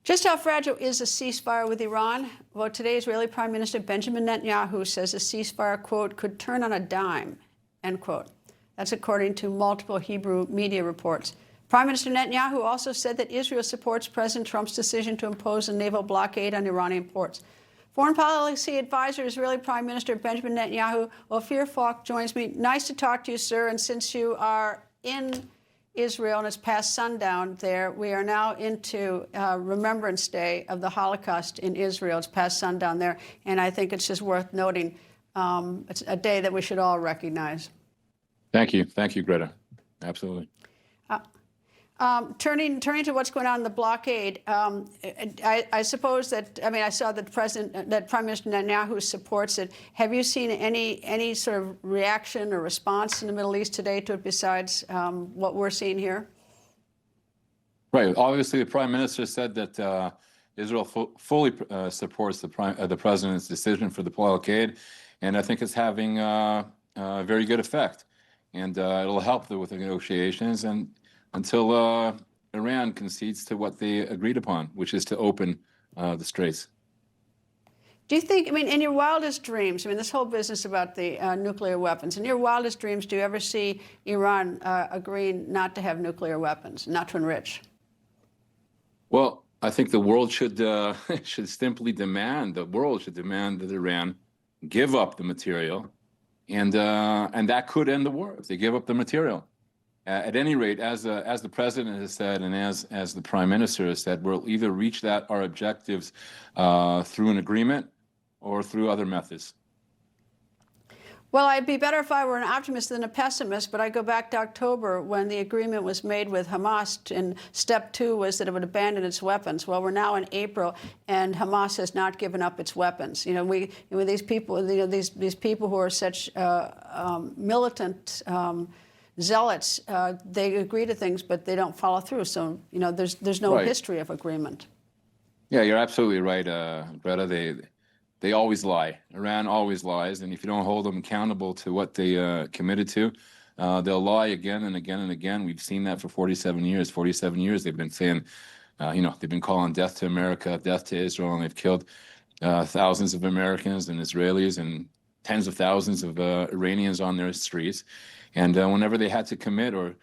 Just how fragile is a ceasefire with Iran? Well, today Israeli Prime Minister Benjamin Netanyahu says a ceasefire, quote, could turn on a dime, end quote. That's according to multiple Hebrew media reports. Prime Minister Netanyahu also said that Israel supports President Trump's decision to impose a naval blockade on Iranian ports. Foreign policy advisor, Israeli Prime Minister Benjamin Netanyahu, Ophir Falk, joins me. Nice to talk to you, sir. And since you are in Israel and it's past sundown there, we are now into Remembrance Day of the Holocaust in Israel. It's past sundown there. And I think it's just worth noting. It's a day that we should all recognize. Thank you. Thank you, Greta. Absolutely. Turning to what's going on in the blockade, I suppose that, I mean, I saw that Prime Minister Netanyahu supports it. Have you seen any sort of reaction or response in the Middle East today to it besides what we're seeing here? Right. Obviously, the Prime Minister said that Israel fully supports the President's decision for the blockade, and I think it's having a very good effect. And it'll help with the negotiations and until Iran concedes to what they agreed upon, which is to open the straits. Do you think, I mean, in your wildest dreams, I mean, this whole business about the nuclear weapons, in your wildest dreams, do you ever see Iran agreeing not to have nuclear weapons, not to enrich? Well, I think the world should simply demand, that Iran give up the material, and that could end the war if they give up the material. At any rate, as the President has said, and as the Prime Minister has said, we'll either reach our objectives through an agreement or through other methods. Well, I'd be better if I were an optimist than a pessimist, but I go back to October when the agreement was made with Hamas, and step 2 was that it would abandon its weapons. Well, we're now in April, and Hamas has not given up its weapons. You know, these people, these people who are such militant zealots, they agree to things, but they don't follow through. So, you know, there's no history of agreement. Yeah, you're absolutely right, Greta. They always lie. Iran always lies, and if you don't hold them accountable to what they committed to, they'll lie again and again and again. We've seen that for 47 years. 47 years they've been saying, they've been calling death to America, death to Israel, and they've killed thousands of Americans and Israelis and tens of thousands of Iranians on their streets. And whenever they had to commit or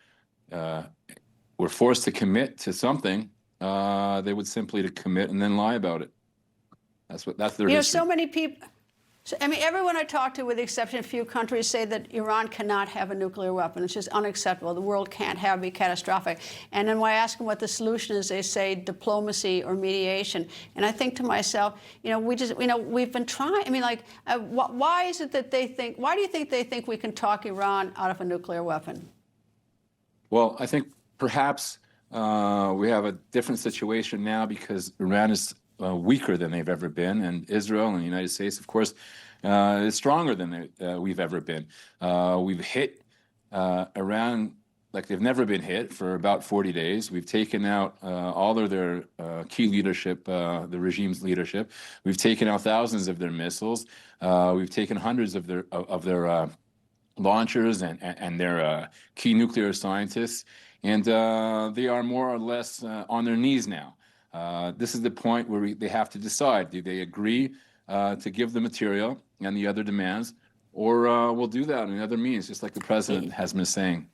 were forced to commit to something, they would simply commit and then lie about it. That's their history. So many people, I mean, everyone I talk to, with the exception of a few countries, say that Iran cannot have a nuclear weapon. It's just unacceptable. The world can't be catastrophic. And then when I ask them what the solution is, they say diplomacy or mediation. And I think to myself, we've been trying. I mean, like, why is it that they think? Why do you think they think we can talk Iran out of a nuclear weapon? Well, I think perhaps we have a different situation now because Iran is weaker than they've ever been, and Israel and the United States, of course, is stronger than we've ever been. We've hit Iran like they've never been hit for about 40 days. We've taken out all of their key leadership, the regime's leadership. We've taken out thousands of their missiles. We've taken hundreds of their launchers and their key nuclear scientists, and they are more or less on their knees now. This is the point where they have to decide: do they agree to give the material and the other demands, or we'll do that in other means, just like the President has been saying.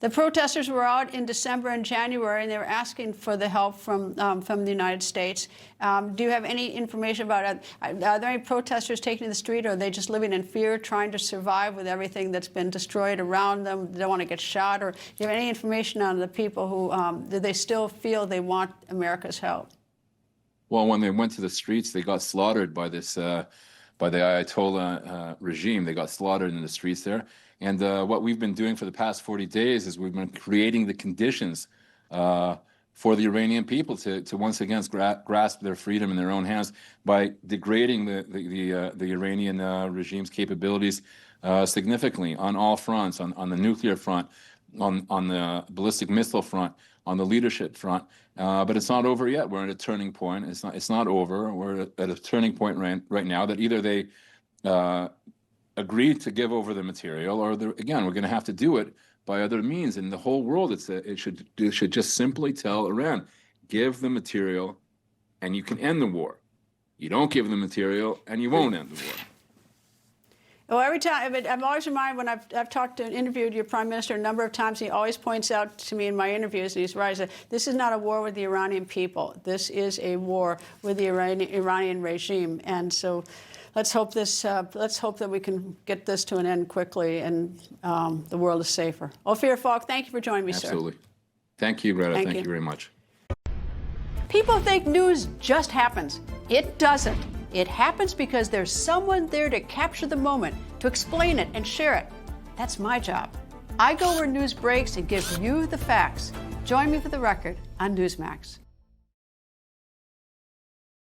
The protesters were out in December and January, and they were asking for the help from the United States. Do you have any information about it? Are there any protesters taking to the street, or are they just living in fear, trying to survive with everything that's been destroyed around them? They don't want to get shot? Or do you have any information on the people who, do they still feel they want America's help? Well, when they went to the streets, they got slaughtered by this, by the Ayatollah regime. They got slaughtered in the streets there. And what we've been doing for the past 40 days is we've been creating the conditions for the Iranian people to once again grasp their freedom in their own hands by degrading the Iranian regime's capabilities significantly on all fronts, on the nuclear front, on the ballistic missile front, on the leadership front. But it's not over yet. We're at a turning point. It's not over. We're at a turning point right now that either they agree to give over the material, or again, we're going to have to do it by other means. In the whole world, it should just simply tell Iran, give the material and you can end the war. You don't give the material and you won't end the war. Well, every time, I'm always reminded when I've talked to and interviewed your prime minister a number of times, he always points out to me in my interviews, and he's right, he said, this is not a war with the Iranian people. This is a war with the Iranian regime. And so let's hope that we can get this to an end quickly and the world is safer. Ophir, Falk, thank you for joining me, sir. Absolutely. Thank you, Greta. Thank you you very much. People think news just happens. It doesn't. It happens because there's someone there to capture the moment, to explain it and share it. That's my job. I go where news breaks and give you the facts. Join me for The Record on Newsmax.